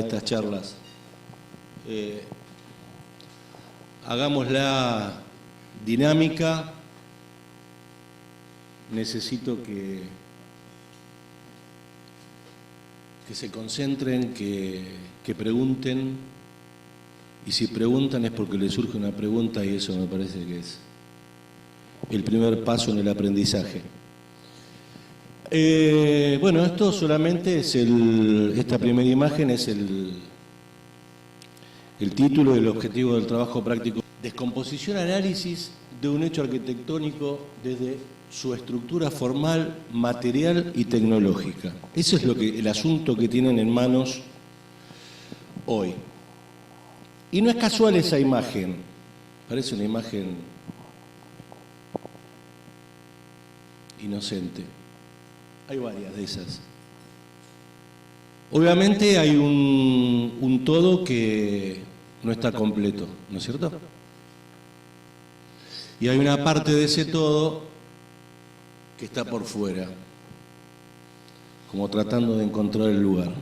estas charlas. Hagámosla dinámica. Necesito que se concentren, que pregunten, y si preguntan es porque les surge una pregunta y eso me parece que es el primer paso en el aprendizaje. Bueno, esto solamente es esta primera imagen es el título y el objetivo del trabajo práctico. Descomposición, análisis de un hecho arquitectónico desde su estructura formal, material y tecnológica. Ese es el asunto que tienen en manos hoy. Y no es casual esa imagen, parece una imagen inocente. Hay varias de esas. Obviamente hay un todo que no está completo, ¿no es cierto? Y hay una parte de ese todo que está por fuera, como tratando de encontrar el lugar.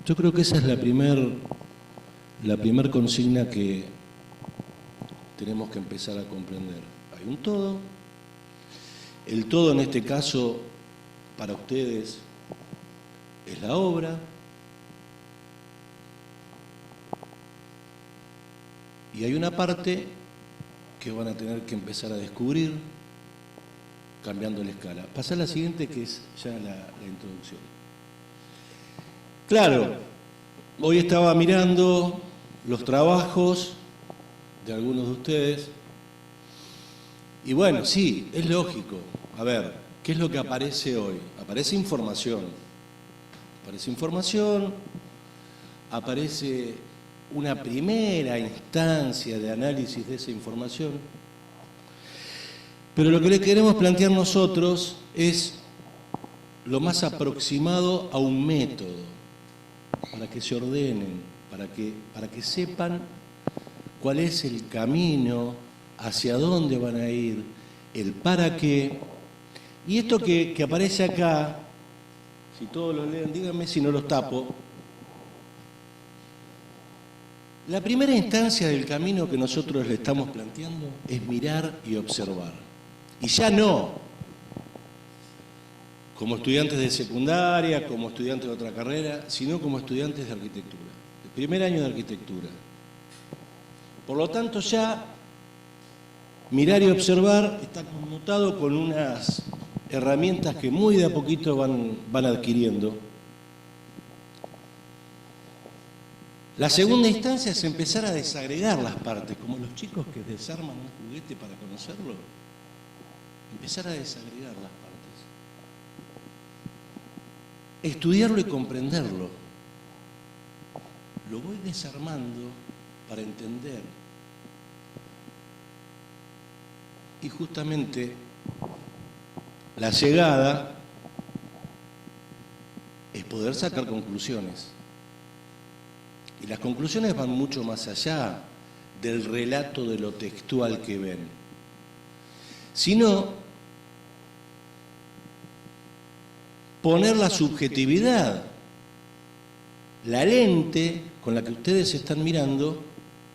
Yo creo que esa es la primer consigna que tenemos que empezar a comprender. Hay un todo. El todo en este caso, para ustedes, es la obra. Y hay una parte que van a tener que empezar a descubrir cambiando la escala. Pasar a la siguiente, que es ya la introducción. Claro, hoy estaba mirando los trabajos de algunos de ustedes y bueno, sí, es lógico. A ver, ¿qué es lo que aparece hoy? Aparece información. Aparece información, aparece una primera instancia de análisis de esa información. Pero lo que le queremos plantear nosotros es lo más aproximado a un método, para que se ordenen, para que sepan cuál es el camino, hacia dónde van a ir, el para qué. Y esto que aparece acá, si todos lo leen, díganme si no los tapo. La primera instancia del camino que nosotros le estamos planteando es mirar y observar. Y ya no como estudiantes de secundaria, como estudiantes de otra carrera, sino como estudiantes de arquitectura, el primer año de arquitectura. Por lo tanto, ya mirar y observar está conmutado con unas herramientas que muy de a poquito van adquiriendo. La segunda instancia es empezar a desagregar las partes, como los chicos que desarman un juguete para conocerlo. Empezar a desagregar las partes. Estudiarlo y comprenderlo. Lo voy desarmando para entender. Y justamente la llegada es poder sacar conclusiones. Y las conclusiones van mucho más allá del relato de lo textual que ven, sino poner la subjetividad, la lente con la que ustedes están mirando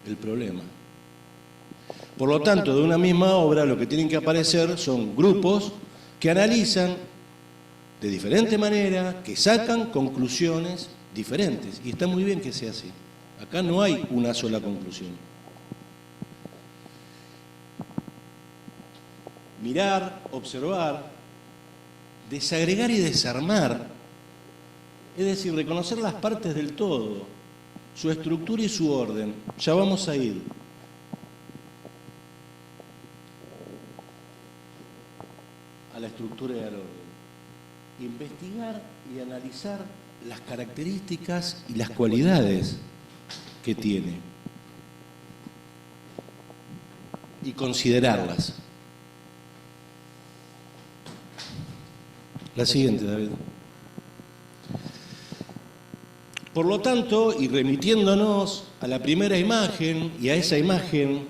el problema. Por lo tanto, de una misma obra lo que tienen que aparecer son grupos que analizan de diferente manera, que sacan conclusiones diferentes. Y está muy bien que sea así. Acá no hay una sola conclusión. Mirar, observar, desagregar y desarmar, es decir, reconocer las partes del todo, su estructura y su orden. Ya vamos a ir. A la estructura y al orden. Investigar y analizar las características y las cualidades que tiene. Y considerarlas. La siguiente, David. Por lo tanto, y remitiéndonos a la primera imagen y a esa imagen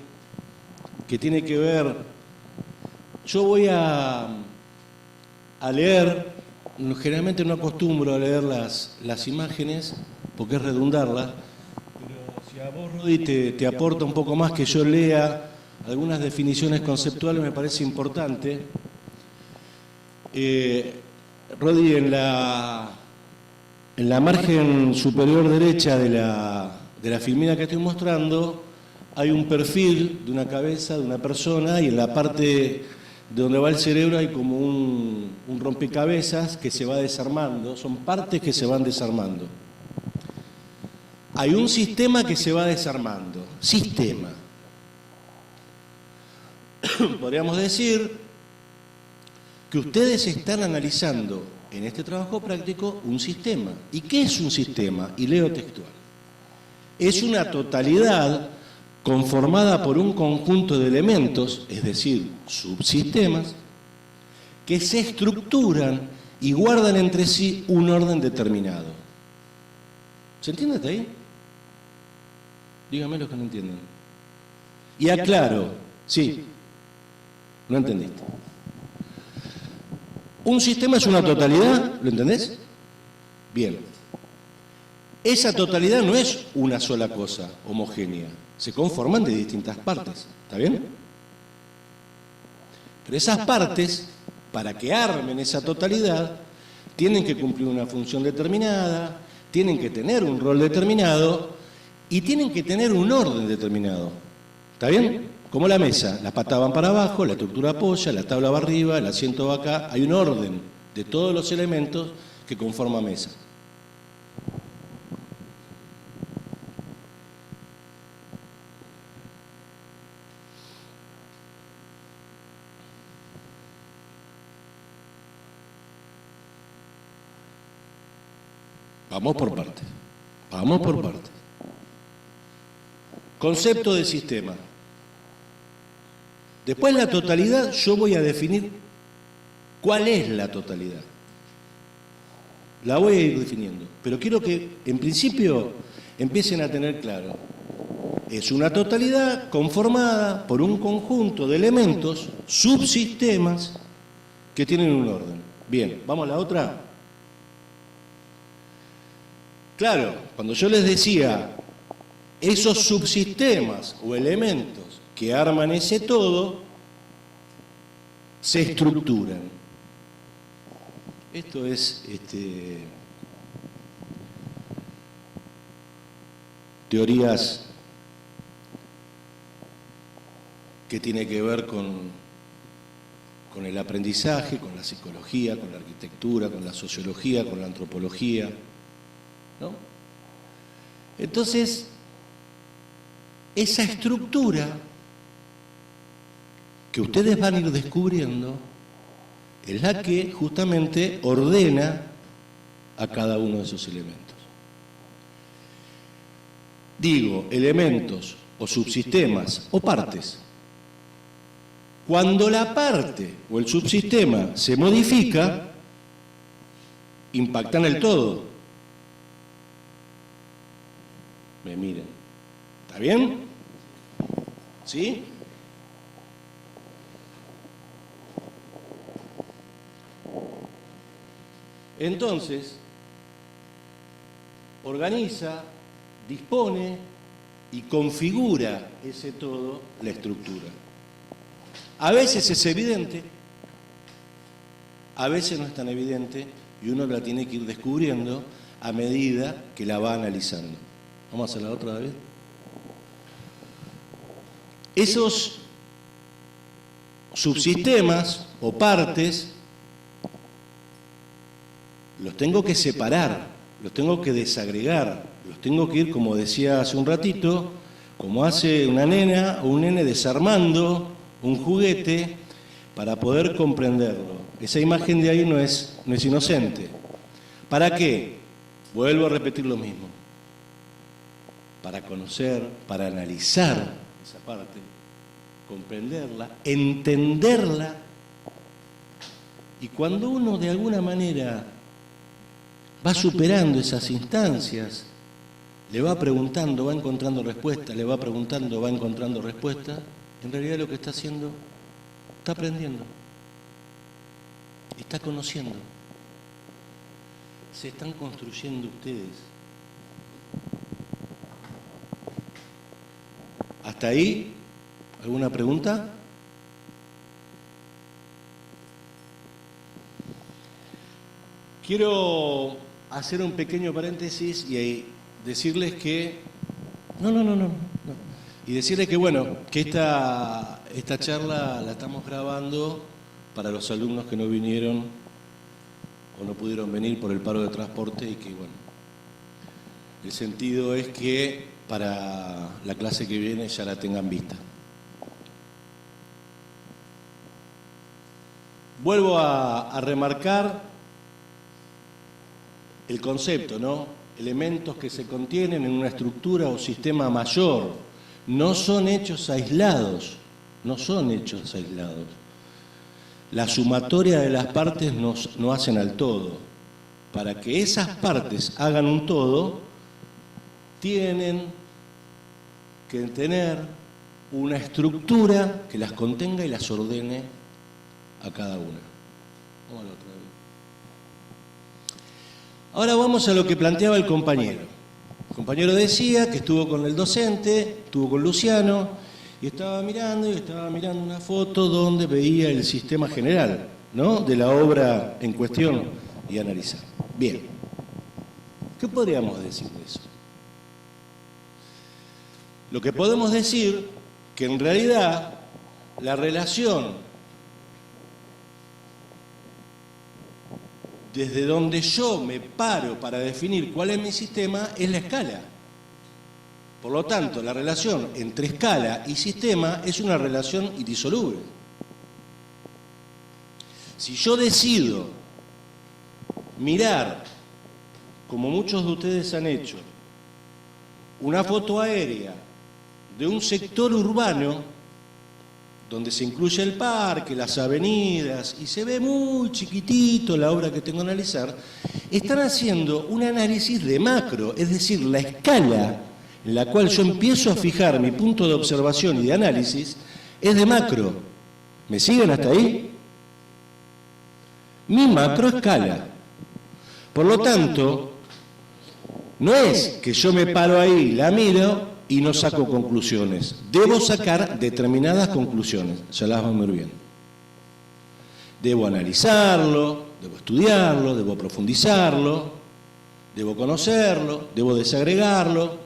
que tiene que ver, yo voy a leer, generalmente no acostumbro a leer las imágenes, porque es redundarla, pero si a vos, Rodi, te aporta un poco más que yo lea algunas definiciones conceptuales, me parece importante. Rodi, en la margen superior derecha de la filmina que estoy mostrando, hay un perfil de una cabeza, de una persona, y en la parte de donde va el cerebro hay como un rompecabezas que se va desarmando, son partes que se van desarmando. Hay un sistema que se va desarmando, sistema. Podríamos decir que ustedes están analizando en este trabajo práctico un sistema. ¿Y qué es un sistema? Y leo textual. Es una totalidad conformada por un conjunto de elementos, es decir, subsistemas, que se estructuran y guardan entre sí un orden determinado. ¿Se entiende hasta ahí? Díganme los que no entienden. Y aclaro, sí, no entendiste. Un sistema es una totalidad, ¿lo entendés? Bien. Esa totalidad no es una sola cosa homogénea, se conforman de distintas partes, ¿está bien? Pero esas partes, para que armen esa totalidad, tienen que cumplir una función determinada, tienen que tener un rol determinado y tienen que tener un orden determinado, ¿está bien? Como la mesa, las patas van para abajo, la estructura apoya, la tabla va arriba, el asiento va acá, hay un orden de todos los elementos que conforman mesa. Vamos por partes, vamos por partes. Concepto de sistema. Después la totalidad, yo voy a definir cuál es la totalidad. La voy a ir definiendo, pero quiero que en principio empiecen a tener claro. Es una totalidad conformada por un conjunto de elementos, subsistemas, que tienen un orden. Bien, ¿vamos a la otra? Claro, cuando yo les decía esos subsistemas o elementos que arman ese todo, se estructuran. Esto es teorías que tienen que ver con el aprendizaje, con la psicología, con la arquitectura, con la sociología, con la antropología, ¿no? Entonces, esa estructura que ustedes van a ir descubriendo es la que justamente ordena a cada uno de esos elementos. Digo, elementos o subsistemas o partes. Cuando la parte o el subsistema se modifica, impactan el todo. Me miren. ¿Está bien? ¿Sí? Entonces, organiza, dispone y configura ese todo, la estructura. A veces es evidente, a veces no es tan evidente y uno la tiene que ir descubriendo a medida que la va analizando. Vamos a hacer la otra, David. Esos subsistemas o partes los tengo que separar, los tengo que desagregar, los tengo que ir, como decía hace un ratito, como hace una nena o un nene desarmando un juguete para poder comprenderlo. Esa imagen de ahí no es inocente. ¿Para qué? Vuelvo a repetir lo mismo. Para conocer, para analizar esa parte, comprenderla, entenderla, y cuando uno de alguna manera va superando esas instancias, le va preguntando, va encontrando respuestas, le va preguntando, va encontrando respuestas, en realidad lo que está haciendo, está aprendiendo, está conociendo. Se están construyendo ustedes ¿Hasta ahí? ¿Alguna pregunta? Quiero hacer un pequeño paréntesis y decirles que... No. Y decirles que, bueno, que esta charla la estamos grabando para los alumnos que no vinieron o no pudieron venir por el paro de transporte y que, bueno, el sentido es que para la clase que viene ya la tengan vista. Vuelvo a remarcar el concepto, ¿no? Elementos que se contienen en una estructura o sistema mayor. No son hechos aislados, no son hechos aislados. La sumatoria de las partes no hacen al todo. Para que esas partes hagan un todo, tienen que tener una estructura que las contenga y las ordene a cada una. Vamos a la otra vez. Ahora vamos a lo que planteaba el compañero. El compañero decía que estuvo con el docente, estuvo con Luciano, y estaba mirando una foto donde veía el sistema general, ¿no?, de la obra en cuestión y analizar. Bien, ¿qué podríamos decir de eso? Lo que podemos decir que en realidad la relación desde donde yo me paro para definir cuál es mi sistema es la escala. Por lo tanto, la relación entre escala y sistema es una relación indisoluble. Si yo decido mirar, como muchos de ustedes han hecho, una foto aérea de un sector urbano, donde se incluye el parque, las avenidas, y se ve muy chiquitito la obra que tengo que analizar, están haciendo un análisis de macro, es decir, la escala en la cual yo empiezo a fijar mi punto de observación y de análisis es de macro. ¿Me siguen hasta ahí? Mi macroescala. Por lo tanto, no es que yo me paro ahí, la miro y no saco conclusiones. Debo sacar determinadas conclusiones, ya las vamos a ir viendo. Debo analizarlo, debo estudiarlo, debo profundizarlo, debo conocerlo, debo desagregarlo.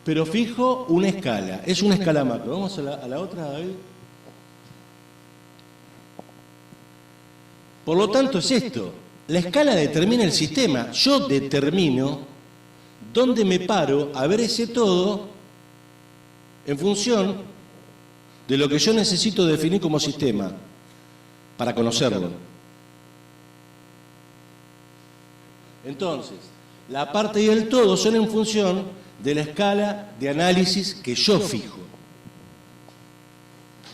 Pero fijo una escala, es una escala macro. Vamos a la otra, David. Por lo tanto es esto, la escala determina el sistema, yo determino dónde me paro a ver ese todo en función de lo que yo necesito definir como sistema para conocerlo. Entonces, la parte y el todo son en función de la escala de análisis que yo fijo.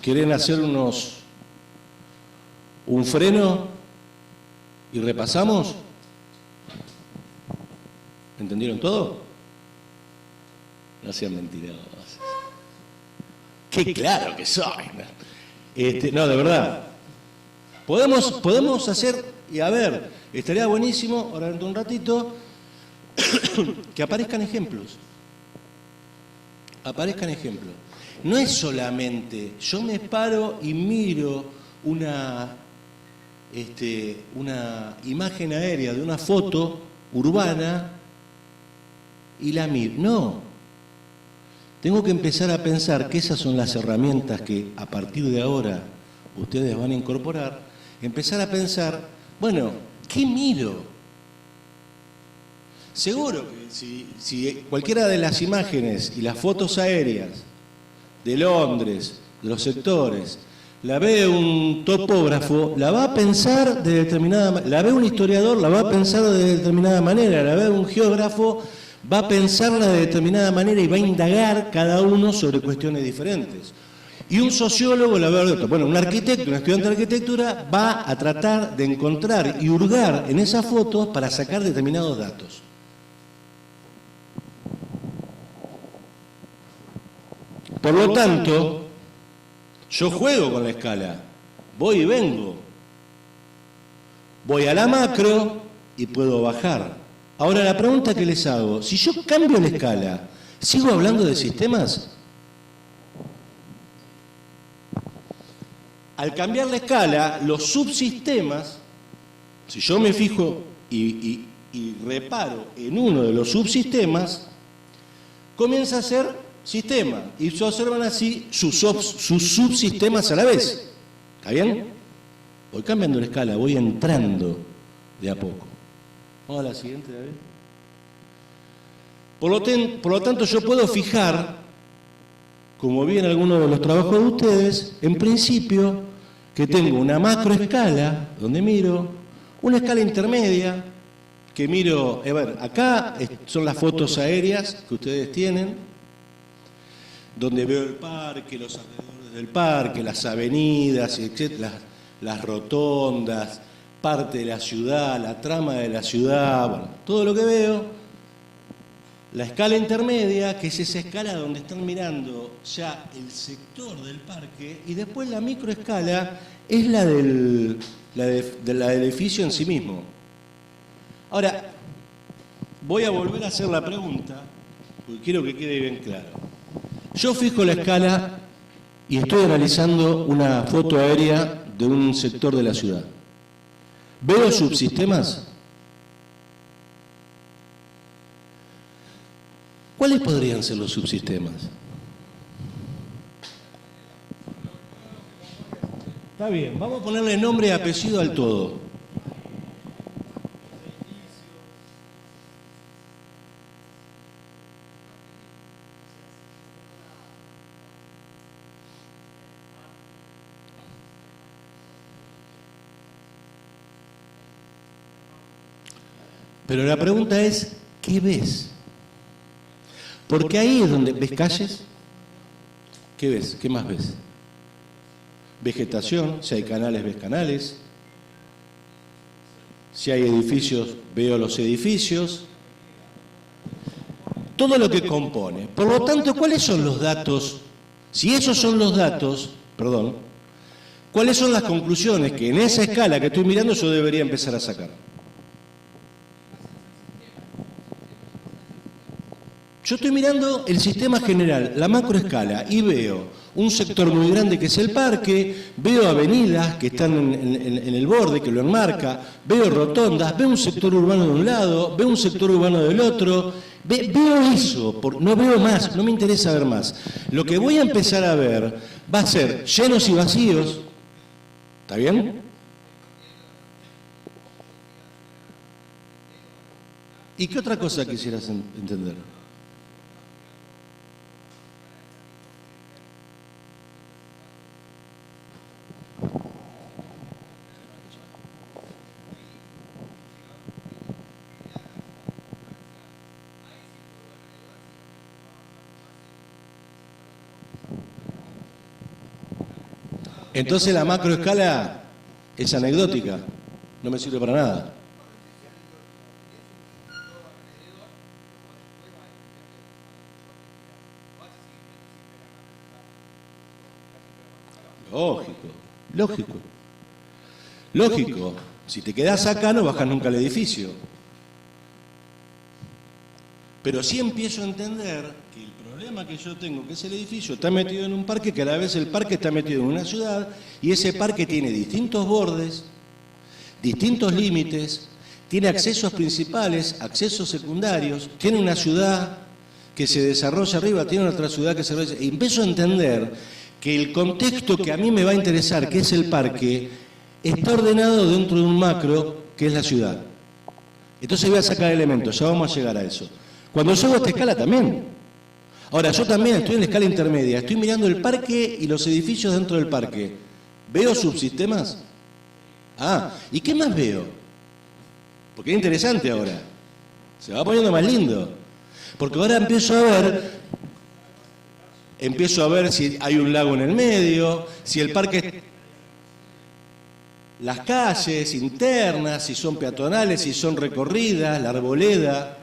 ¿Quieren hacer un freno y repasamos? ¿Entendieron todo? No sean mentirosos. ¡Qué claro que soy! No, de verdad. Podemos hacer, y a ver, estaría buenísimo, ahora dentro de un ratito, que aparezcan ejemplos. Aparezcan ejemplos. No es solamente, yo me paro y miro una imagen aérea de una foto urbana y la miro. No. Tengo que empezar a pensar que esas son las herramientas que a partir de ahora ustedes van a incorporar. Empezar a pensar, bueno, ¿qué miro? Seguro que si cualquiera de las imágenes y las fotos aéreas de Londres, de los sectores, la ve un topógrafo, la va a pensar de determinada manera, la ve un historiador, la va a pensar de determinada manera, la ve un geógrafo, va a pensarla de determinada manera y va a indagar cada uno sobre cuestiones diferentes. Y un sociólogo la va a ver de otra. Bueno, un arquitecto, un estudiante de arquitectura va a tratar de encontrar y hurgar en esas fotos para sacar determinados datos. Por lo tanto, yo juego con la escala, voy y vengo. Voy a la macro y puedo bajar. Ahora la pregunta que les hago, si yo cambio la escala ¿Sigo hablando de sistemas? Al cambiar la escala, los subsistemas, si yo me fijo y reparo en uno de los subsistemas, comienza a ser sistema. Y se observan así sus subsistemas a la vez. ¿Está bien? Voy cambiando la escala, voy entrando de a poco. Vamos a la siguiente, David. Por lo tanto, yo puedo fijar, como vi en algunos de los trabajos de ustedes, en principio, que tengo una macroescala, donde miro, una escala intermedia, que miro, a ver, acá son las fotos aéreas que ustedes tienen, donde veo el parque, los alrededores del parque, las avenidas, etc., las rotondas, parte de la ciudad, la trama de la ciudad, bueno, todo lo que veo. La escala intermedia, que es esa escala donde están mirando ya el sector del parque, y después la microescala es la del edificio en sí mismo. Ahora, voy a volver a hacer la pregunta, porque quiero que quede bien claro. Yo fijo la escala y estoy analizando una foto aérea de un sector de la ciudad. ¿Veo subsistemas? ¿Cuáles podrían ser los subsistemas? Está bien, vamos a ponerle nombre y apellido al todo. Pero la pregunta es, ¿qué ves? Porque ahí es donde... ¿Ves calles? ¿Qué ves? ¿Qué más ves? Vegetación, si hay canales, ves canales. Si hay edificios, veo los edificios. Todo lo que compone. Por lo tanto, ¿cuáles son los datos? Si esos son los datos, perdón, ¿cuáles son las conclusiones que en esa escala que estoy mirando yo debería empezar a sacar? Yo estoy mirando el sistema general, la macroescala, y veo un sector muy grande que es el parque, veo avenidas que están en el borde, que lo enmarca, veo rotondas, veo un sector urbano de un lado, veo un sector urbano del otro, veo eso, no veo más, no me interesa ver más. Lo que voy a empezar a ver va a ser llenos y vacíos, ¿está bien? ¿Y qué otra cosa quisieras entender? Entonces la macroescala es anecdótica, no me sirve para nada. Lógico. Si te quedás acá no bajas nunca al edificio. Pero sí empiezo a entender que el problema que yo tengo, que es el edificio, está metido en un parque, que a la vez el parque está metido en una ciudad, y ese parque tiene distintos bordes, distintos límites, tiene accesos principales, accesos secundarios, tiene una ciudad que se desarrolla arriba, tiene otra ciudad que se desarrolla. Y empiezo a entender que el contexto que a mí me va a interesar, que es el parque, está ordenado dentro de un macro, que es la ciudad. Entonces voy a sacar elementos, ya vamos a llegar a eso. Cuando yo hago esta escala también. Ahora, yo también estoy en la escala intermedia, estoy mirando el parque y los edificios dentro del parque. ¿Veo subsistemas? Ah, ¿y qué más veo? Porque es interesante ahora. Se va poniendo más lindo. Porque ahora empiezo a ver si hay un lago en el medio, si el parque, las calles internas, si son peatonales, si son recorridas, la arboleda.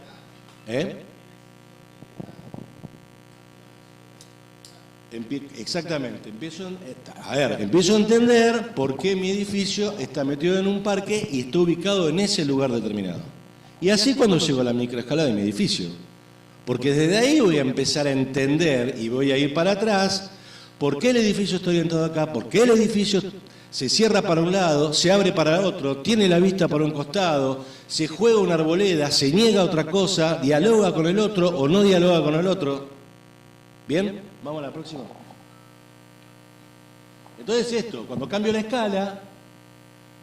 Exactamente, empiezo a entender por qué mi edificio está metido en un parque y está ubicado en ese lugar determinado. Y así cuando llego a la microescala de mi edificio. Porque desde ahí voy a empezar a entender y voy a ir para atrás por qué el edificio está orientado acá, por qué el edificio se cierra para un lado, se abre para otro, tiene la vista para un costado, se juega una arboleda, se niega a otra cosa, dialoga con el otro o no dialoga con el otro. ¿Bien? Vamos a la próxima. Entonces esto, cuando cambio la escala,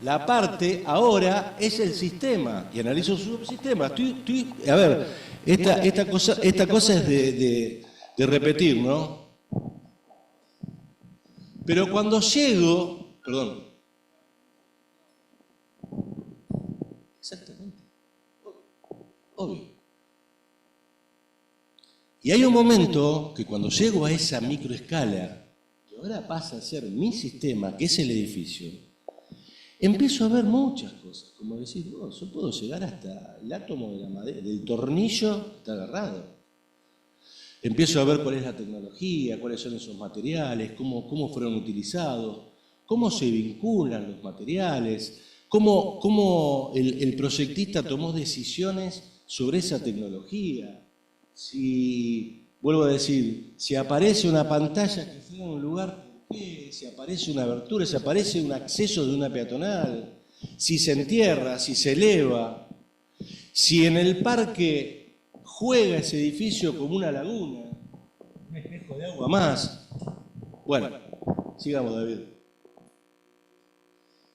la parte ahora es el sistema y analizo su subsistema. A ver, esta cosa es de repetir, ¿no? Pero cuando llego, perdón, exactamente, obvio. Y hay un momento que cuando llego a esa microescala, que ahora pasa a ser mi sistema, que es el edificio, empiezo a ver muchas cosas, como decís vos, yo puedo llegar hasta el átomo de la madera, del tornillo está agarrado. Empiezo a ver cuál es la tecnología, cuáles son esos materiales, cómo fueron utilizados, cómo se vinculan los materiales, cómo el proyectista tomó decisiones sobre esa tecnología. Si, vuelvo a decir, si aparece una pantalla que está en un lugar, ¿por qué? Si aparece una abertura, si aparece un acceso de una peatonal, si se entierra, si se eleva, si en el parque juega ese edificio como una laguna, un espejo de agua más. Bueno, sigamos, David.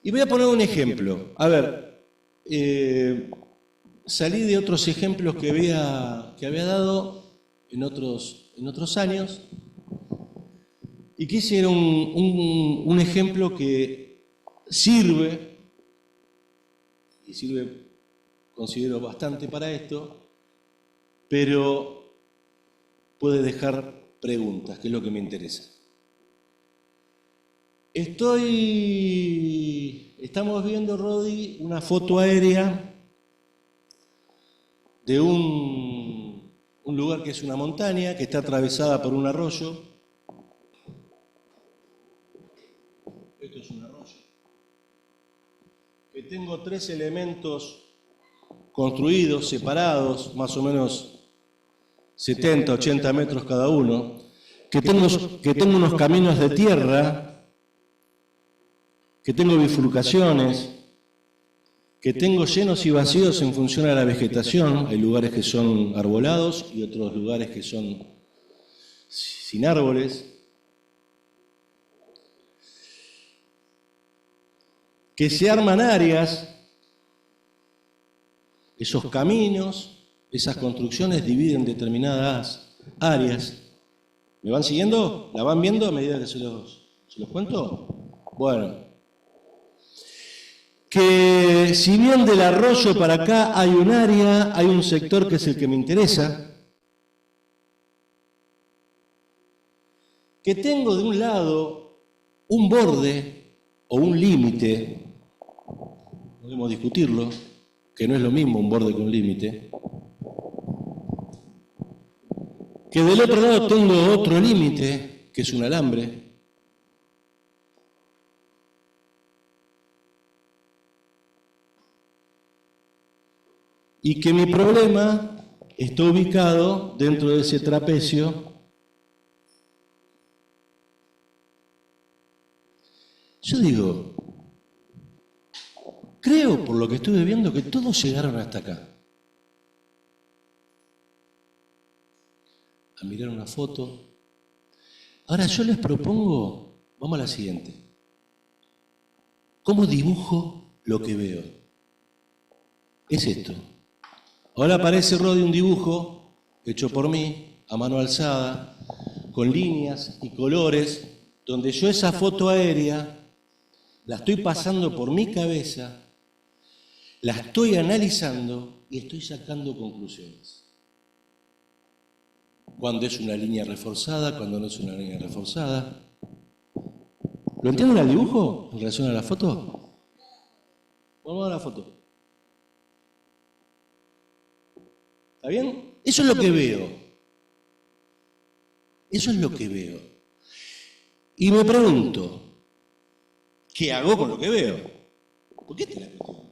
Y voy a poner un ejemplo. A ver, salí de otros ejemplos que había dado en otros años y quise ir a un ejemplo que sirve, y sirve, considero, bastante para esto, pero puede dejar preguntas, que es lo que me interesa. Estamos viendo, Rodi, una foto aérea de un lugar que es una montaña, que está atravesada por un arroyo. Esto es un arroyo. Que tengo 3 elementos construidos, separados, más o menos 70, 80 metros cada uno, que tengo unos caminos de tierra, que tengo bifurcaciones, que tengo llenos y vacíos en función a la vegetación. Hay lugares que son arbolados y otros lugares que son sin árboles. Que se arman áreas, esos caminos, esas construcciones dividen determinadas áreas. ¿Me van siguiendo? ¿La van viendo a medida que se los cuento? Bueno. Que si bien del arroyo para acá hay un área, hay un sector que es el que me interesa. Que tengo de un lado un borde o un límite, podemos discutirlo, que no es lo mismo un borde que un límite. Que del otro lado tengo otro límite, que es un alambre. Y que mi problema está ubicado dentro de ese trapecio. Yo digo, creo por lo que estuve viendo que todos llegaron hasta acá. A mirar una foto. Ahora yo les propongo, vamos a la siguiente. ¿Cómo dibujo lo que veo? Es esto. Ahora aparece, Rodi, un dibujo hecho por mí, a mano alzada, con líneas y colores, donde yo esa foto aérea la estoy pasando por mi cabeza, la estoy analizando y estoy sacando conclusiones. Cuando es una línea reforzada, cuando no es una línea reforzada. ¿Lo entienden el dibujo en relación a la foto? Vamos a la foto. ¿Está bien? Eso es lo que veo. Eso es lo que veo. Y me pregunto, ¿qué hago con lo que veo? ¿Por qué esta es la cuestión?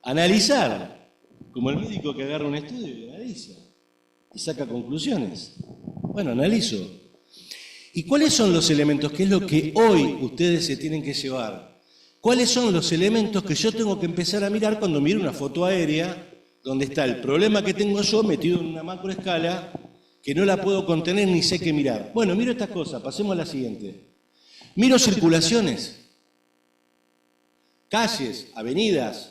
Analizar. Como el médico que agarra un estudio y analiza y saca conclusiones. Bueno, analizo. ¿Y cuáles son los elementos? ¿Qué es lo que hoy ustedes se tienen que llevar? ¿Cuáles son los elementos que yo tengo que empezar a mirar cuando miro una foto aérea donde está el problema que tengo yo metido en una macroescala que no la puedo contener ni sé qué mirar? Bueno, miro estas cosas, pasemos a la siguiente. Miro circulaciones, calles, avenidas,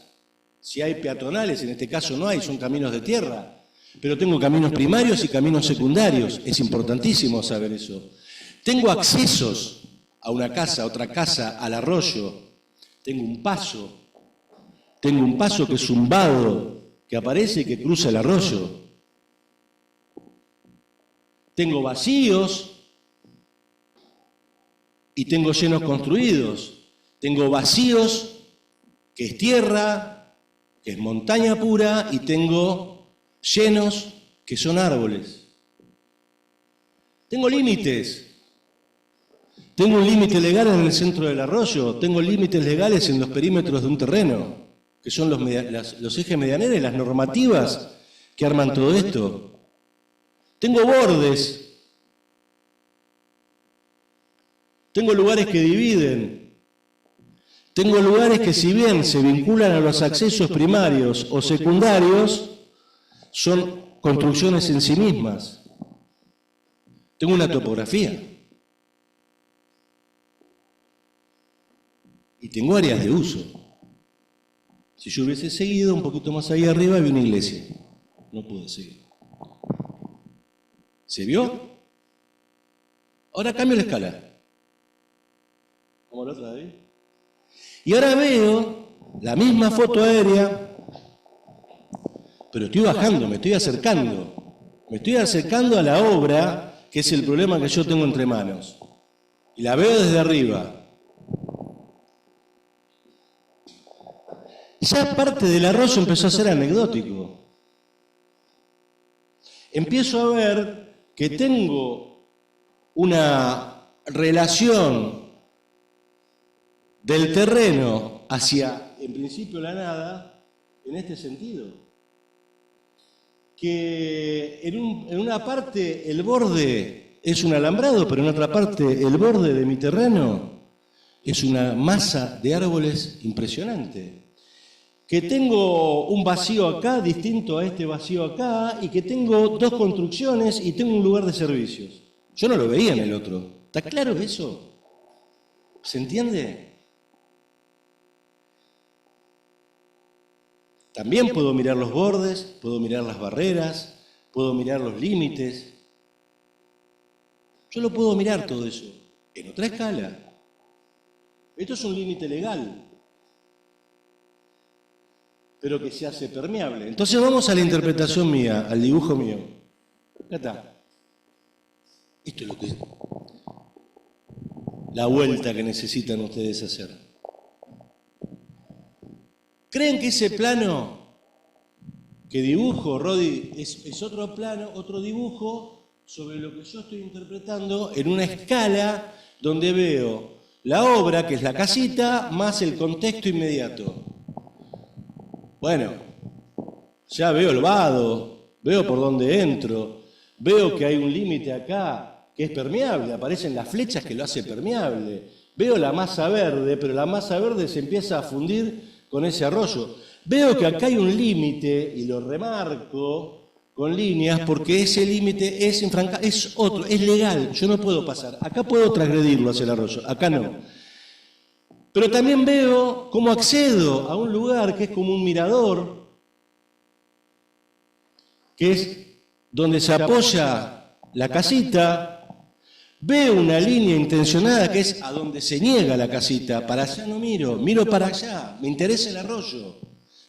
si hay peatonales, en este caso no hay, son caminos de tierra, pero tengo caminos primarios y caminos secundarios, es importantísimo saber eso. Tengo accesos a una casa, a otra casa, al arroyo, tengo un paso que es un vado que aparece y que cruza el arroyo. Tengo vacíos y tengo llenos construidos. Tengo vacíos, que es tierra, que es montaña pura, y tengo llenos, que son árboles. Tengo límites. Tengo un límite legal en el centro del arroyo, tengo límites legales en los perímetros de un terreno, que son los ejes medianeros y las normativas que arman todo esto. Tengo bordes, tengo lugares que dividen, tengo lugares que si bien se vinculan a los accesos primarios o secundarios, son construcciones en sí mismas. Tengo una topografía. Y tengo áreas de uso. Si yo hubiese seguido un poquito más ahí arriba, había una iglesia. No pude seguir. ¿Se vio? Ahora cambio la escala. Como la otra vez. Y ahora veo la misma foto aérea, pero estoy bajando, me estoy acercando. Me estoy acercando a la obra, que es el problema que yo tengo entre manos. Y la veo desde arriba. Ya parte del arroyo empezó a ser anecdótico. Empiezo a ver que tengo una relación del terreno hacia, en principio, la nada, en este sentido. Que en una parte el borde es un alambrado, pero en otra parte el borde de mi terreno es una masa de árboles impresionante. Que tengo un vacío acá distinto a este vacío acá, y que tengo dos construcciones y tengo un lugar de servicios. Yo no lo veía en el otro. ¿Está claro eso? ¿Se entiende? También puedo mirar los bordes, puedo mirar las barreras, puedo mirar los límites. Yo lo puedo mirar todo eso en otra escala. Esto es un límite legal, pero que se hace permeable. Entonces vamos a la interpretación mía, al dibujo mío. Acá está. Esto es lo que es la vuelta que necesitan ustedes hacer. ¿Creen que ese plano que dibujo, Rodi, es otro plano, otro dibujo sobre lo que yo estoy interpretando en una escala donde veo la obra, que es la casita, más el contexto inmediato? Bueno, ya veo el vado, veo por dónde entro, veo que hay un límite acá que es permeable, aparecen las flechas que lo hace permeable, veo la masa verde, pero la masa verde se empieza a fundir con ese arroyo. Veo que acá hay un límite y lo remarco con líneas porque ese límite es otro, es legal, yo no puedo pasar. Acá puedo transgredirlo hacia el arroyo, acá no. Pero también veo cómo accedo a un lugar que es como un mirador, que es donde se apoya la casita. Veo una línea intencionada que es a donde se niega la casita. Para allá no miro, miro para allá, me interesa el arroyo.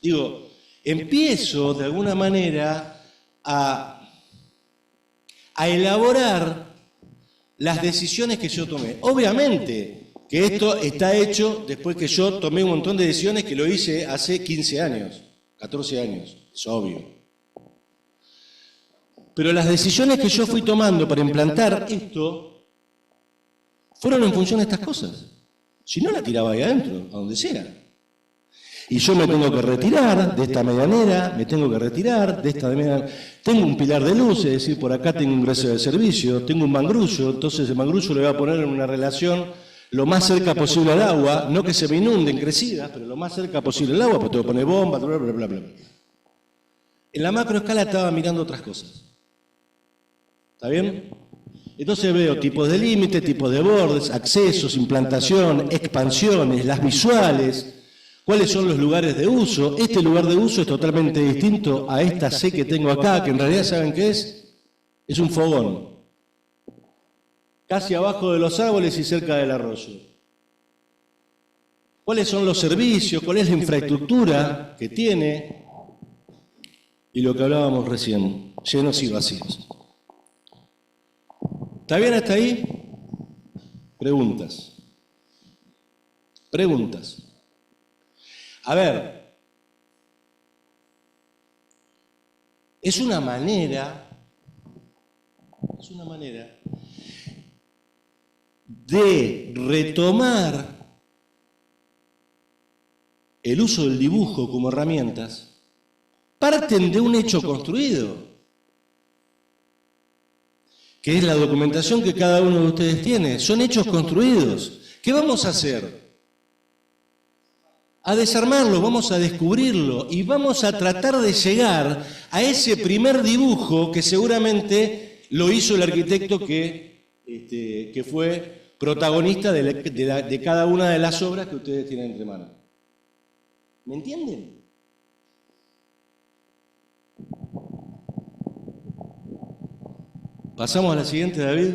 Digo, empiezo de alguna manera a elaborar las decisiones que yo tomé. Obviamente que esto está hecho después que yo tomé un montón de decisiones que lo hice hace 15 años, 14 años, es obvio. Pero las decisiones que yo fui tomando para implantar esto fueron en función de estas cosas. Si no, la tiraba ahí adentro, a donde sea. Y yo me tengo que retirar de esta medianera, me tengo que retirar de esta medianera. Tengo un pilar de luz, es decir, por acá tengo un ingreso de servicio, tengo un mangrullo, entonces el mangrullo le voy a poner en una relación lo más cerca posible al agua, no que se me inunden crecidas, pero lo más cerca posible al agua, porque tengo que poner bombas, bla, bla, bla, bla. En la macroescala estaba mirando otras cosas. ¿Está bien? Entonces veo tipos de límite, tipos de bordes, accesos, implantación, expansiones, las visuales, cuáles son los lugares de uso. Este lugar de uso es totalmente distinto a esta C que tengo acá, que en realidad ¿saben qué es? Es un fogón. Casi abajo de los árboles y cerca del arroyo. ¿Cuáles son los servicios? ¿Cuál es la infraestructura que tiene? Y lo que hablábamos recién, llenos y vacíos. ¿Está bien hasta ahí? Preguntas. Preguntas. A ver, es una manera de retomar el uso del dibujo como herramientas. Parten de un hecho construido, que es la documentación que cada uno de ustedes tiene. Son hechos construidos. ¿Qué vamos a hacer? A desarmarlo, vamos a descubrirlo y vamos a tratar de llegar a ese primer dibujo que seguramente lo hizo el arquitecto que fue protagonista de cada una de las obras que ustedes tienen entre manos. ¿Me entienden? Pasamos a la siguiente, David.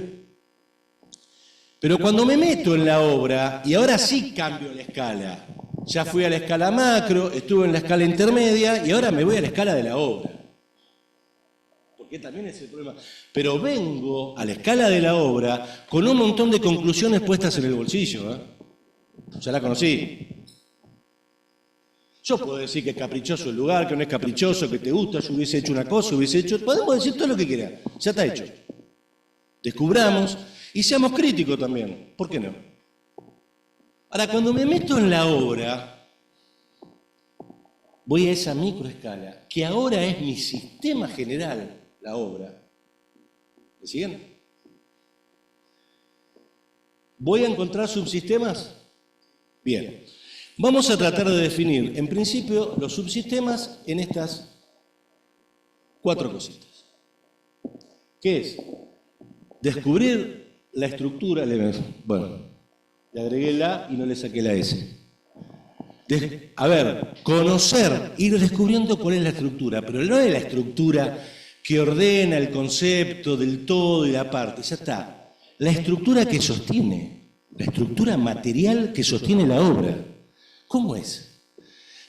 Pero cuando me meto en la obra, y ahora sí cambio la escala, ya fui a la escala macro, estuve en la escala intermedia y ahora me voy a la escala de la obra. Porque también es el problema. Pero vengo a la escala de la obra con un montón de conclusiones puestas en el bolsillo. Ya la conocí. Yo puedo decir que es caprichoso el lugar, que no es caprichoso, que te gusta, yo hubiese hecho una cosa, hubiese hecho... Podemos decir todo lo que quieran, ya está hecho. Descubramos y seamos críticos también, ¿por qué no? Ahora, cuando me meto en la obra, voy a esa microescala, que ahora es mi sistema general, la obra. ¿Me siguen? ¿Voy a encontrar subsistemas? Bien. Vamos a tratar de definir, en principio, los subsistemas en estas 4 cositas. ¿Qué es? Descubrir la estructura, bueno, le agregué la y no le saqué la S. Conocer, ir descubriendo cuál es la estructura, pero no es la estructura que ordena el concepto del todo y la parte, ya está. La estructura que sostiene, la estructura material que sostiene la obra. ¿Cómo es?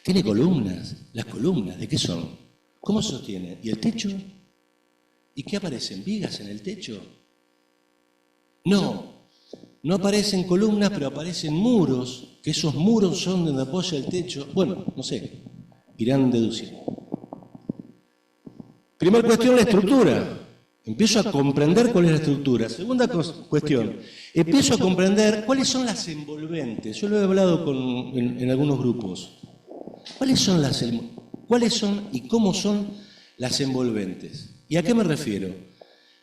Tiene columnas. ¿Las columnas de qué son? ¿Cómo se sostiene? ¿Y el techo? ¿Y qué aparecen? ¿Vigas en el techo? No, no aparecen columnas, pero aparecen muros, que esos muros son donde apoya el techo. Bueno, no sé, irán deduciendo. Primera cuestión, la estructura. Empiezo a comprender cuál es la estructura. Segunda cuestión, empiezo a comprender cuáles son las envolventes. Yo lo he hablado en algunos grupos. ¿Cuáles son y cómo son las envolventes? ¿Y a qué me refiero?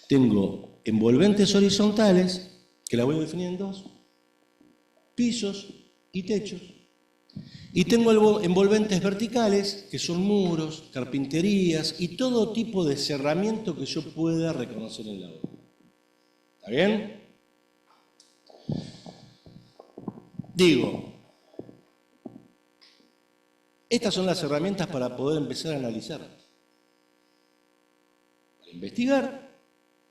Tengo envolventes horizontales, que la voy a definir en 2, pisos y techos. Y tengo envolventes verticales, que son muros, carpinterías y todo tipo de cerramiento que yo pueda reconocer en la obra. ¿Está bien? Digo, estas son las herramientas para poder empezar a analizar. Para investigar,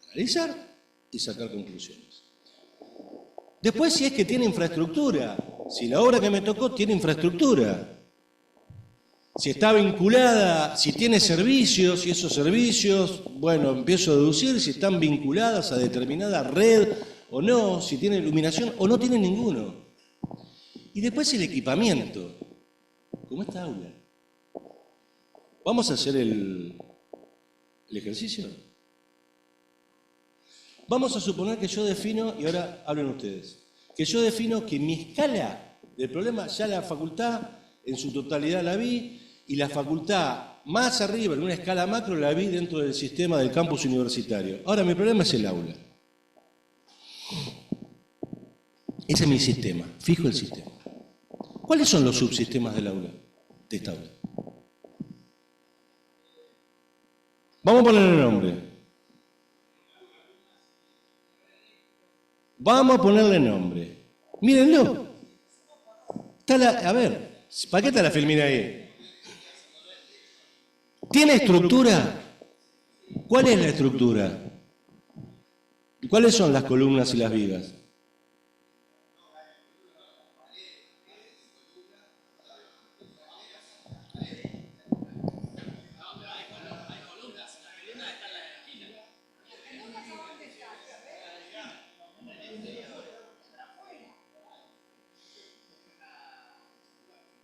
analizar y sacar conclusiones. Después, si es que tiene infraestructura, si la obra que me tocó tiene infraestructura, si está vinculada, si tiene servicios, y esos servicios, bueno, empiezo a deducir si están vinculadas a determinada red o no, si tiene iluminación o no tiene ninguno. Y después el equipamiento, como esta aula. ¿Vamos a hacer el ejercicio? Vamos a suponer que yo defino, y ahora hablen ustedes, que yo defino que mi escala del problema, ya la facultad en su totalidad la vi, y la facultad más arriba, en una escala macro, la vi dentro del sistema del campus universitario. Ahora, mi problema es el aula. Ese es mi sistema, fijo el sistema. ¿Cuáles son los subsistemas del aula? De esta aula. Vamos a ponerle nombre. Vamos a ponerle nombre. Mírenlo. A ver, ¿para qué está la filmina ahí? ¿Tiene estructura? ¿Cuál es la estructura? ¿Cuáles son las columnas y las vigas?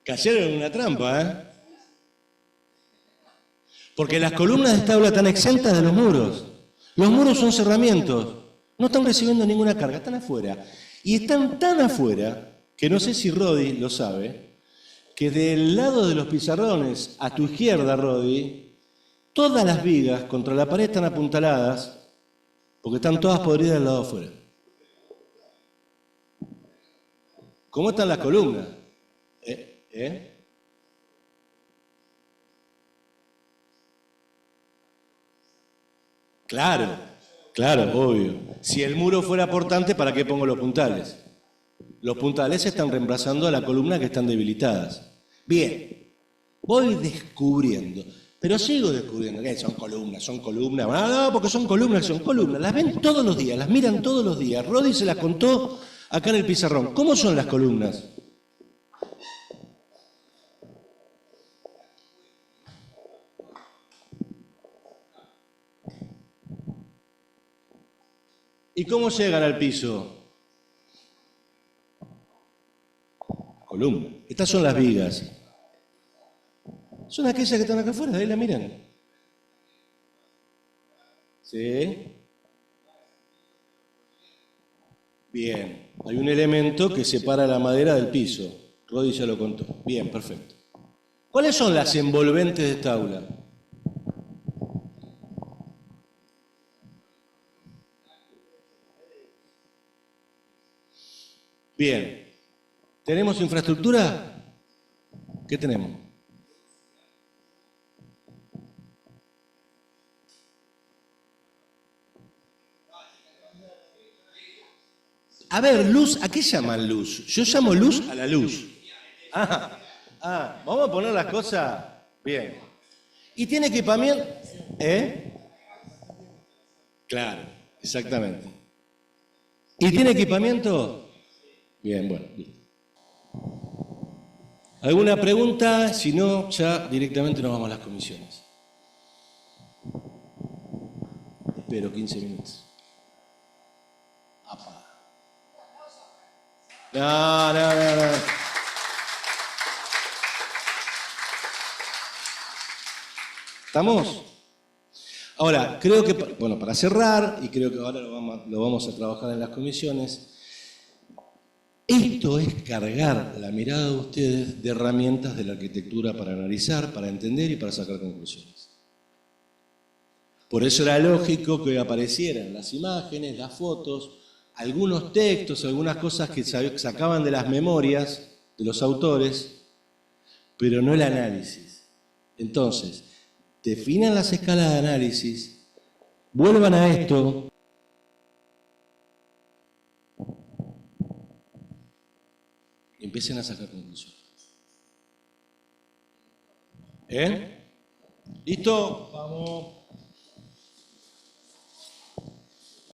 Cayeron en una trampa, ¿eh? Porque las columnas de esta aula están exentas de los muros. Los muros son cerramientos. No están recibiendo ninguna carga, están afuera. Y están tan afuera, que no sé si Rodi lo sabe, que del lado de los pizarrones, a tu izquierda, Rodi, todas las vigas contra la pared están apuntaladas, porque están todas podridas del lado de afuera. ¿Cómo están las columnas? Claro, claro, obvio. Si el muro fuera portante, ¿para qué pongo los puntales? Los puntales están reemplazando a la columna que están debilitadas. Bien, voy descubriendo, pero sigo descubriendo que son columnas. No, porque son columnas, las ven todos los días, las miran todos los días. Rodi se las contó acá en el pizarrón. ¿Cómo son las columnas? ¿Y cómo llegan al piso? Columna. Estas son las vigas. Son aquellas que están acá afuera, ahí la miran. ¿Sí? Bien. Hay un elemento que separa la madera del piso. Rodi ya lo contó. Bien, perfecto. ¿Cuáles son las envolventes de esta aula? Bien. ¿Tenemos infraestructura? ¿Qué tenemos? A ver, luz, ¿a qué llaman luz? Yo llamo luz a la luz. Vamos a poner las cosas bien. ¿Y tiene equipamiento? Claro, exactamente. ¿Y tiene equipamiento? Bien, bueno. ¿Alguna pregunta? Si no, ya directamente nos vamos a las comisiones. Espero 15 minutos. Apa. No. ¿Estamos? Ahora, creo que, bueno, para cerrar, y creo que ahora lo vamos a trabajar en las comisiones, esto es cargar la mirada de ustedes de herramientas de la arquitectura para analizar, para entender y para sacar conclusiones. Por eso era lógico que aparecieran las imágenes, las fotos, algunos textos, algunas cosas que sacaban de las memorias de los autores, pero no el análisis. Entonces, definan las escalas de análisis, vuelvan a esto, y empiecen a sacar conclusiones. ¿Listo? Vamos.